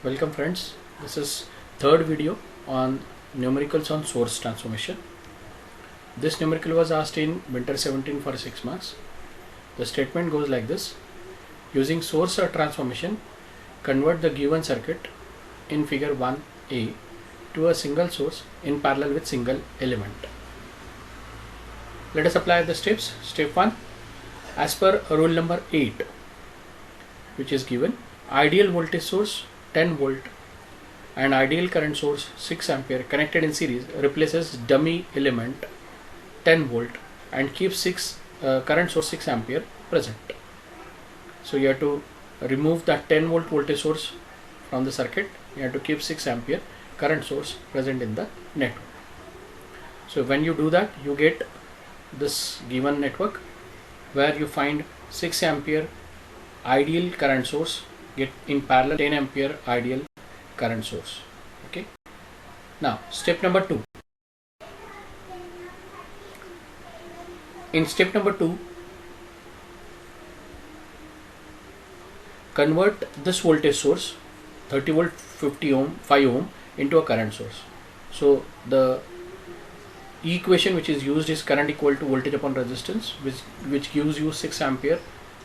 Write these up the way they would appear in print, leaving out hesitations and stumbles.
Welcome friends, this is third video on numericals on source transformation. This numerical was asked in winter 17 for 6 marks. The statement goes like this: using source transformation, convert the given circuit in figure 1a to a single source in parallel with single element. Let us apply the steps. Step 1, as per rule number 8, which is given, ideal voltage source 10 volt and ideal current source 6 ampere connected in series replaces dummy element 10 volt and keeps current source 6 ampere present. So you have to remove that 10 volt voltage source from the circuit. You have to keep 6 ampere current source present in the network. So when you do that, you get this given network where you find 6 ampere ideal current source get in parallel 10 ampere ideal current source. Okay. Now step number 2. In step number 2, convert this voltage source 30 volt 50 ohm 5 ohm into a current source. So the equation which is used is current equal to voltage upon resistance, which gives you 6 ampere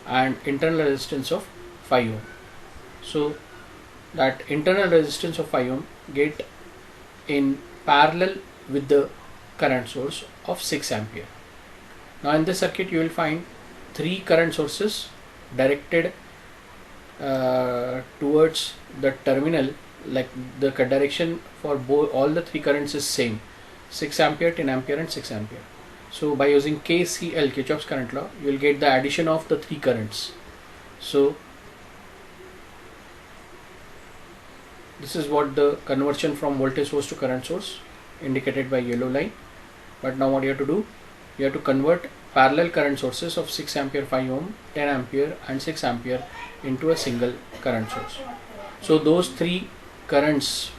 and internal resistance of 5 ohm. So that internal resistance of 5 ohm get in parallel with the current source of 6 ampere. Now in this circuit you will find 3 current sources directed towards the terminal, like the direction for all the 3 currents is same, 6 ampere, 10 ampere and 6 ampere. So by using KCL, Kirchhoff's current law, you will get the addition of the 3 currents. So this is what the conversion from voltage source to current source indicated by yellow line. But now what you have to do, you have to convert parallel current sources of 6 ampere 5 ohm, 10 ampere and 6 ampere into a single current source. So those 3 currents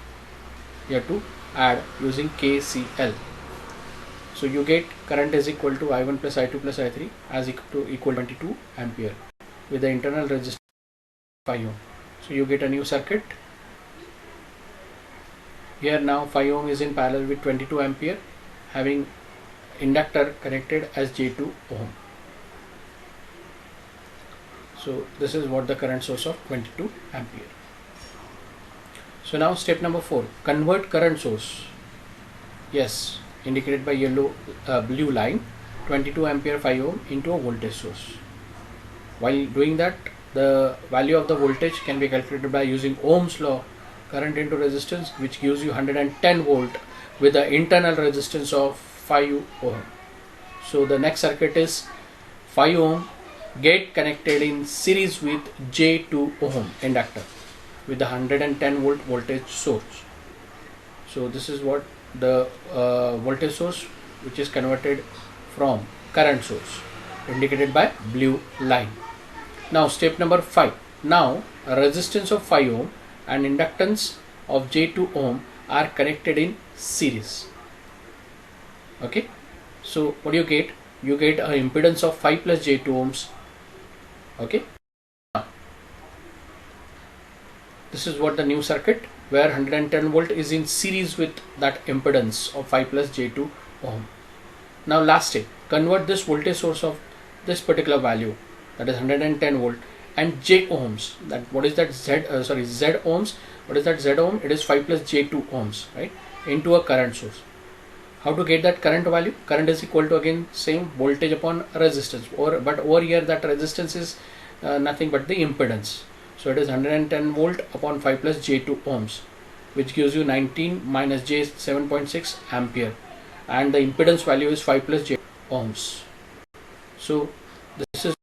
you have to add using KCL. So you get current is equal to I1 plus I2 plus I3 as equal to 22 ampere with the internal resistance 5 ohm. So you get a new circuit. Here now 5 ohm is in parallel with 22 ampere, having inductor connected as J2 ohm. So this is what the current source of 22 ampere. So now step number 4, convert current source, yes, indicated by blue line, 22 ampere 5 ohm into a voltage source. While doing that, the value of the voltage can be calculated by using Ohm's law, current into resistance, which gives you 110 volt with the internal resistance of 5 ohm. So the next circuit is 5 ohm get connected in series with J2 ohm inductor with the 110 volt voltage source. So this is what the voltage source which is converted from current source indicated by blue line. Now step number 5. Now resistance of 5 ohm and inductance of J2 ohm are connected in series. Okay. So what do you get? You get an impedance of 5 plus J2 ohms. Okay. This is what the new circuit where 110 volt is in series with that impedance of 5 plus J2 ohm. Now last step, convert this voltage source of this particular value, that is 110 volt, and J ohms, that what is that Z ohms, what is that Z ohm? It is 5 plus J2 ohms, right, into a current source. How to get that current value? Current is equal to again same voltage upon resistance, but over here that resistance is nothing but the impedance. So it is 110 volt upon 5 plus J2 ohms, which gives you 19 minus J 7.6 ampere, and the impedance value is 5 plus J ohms. So this is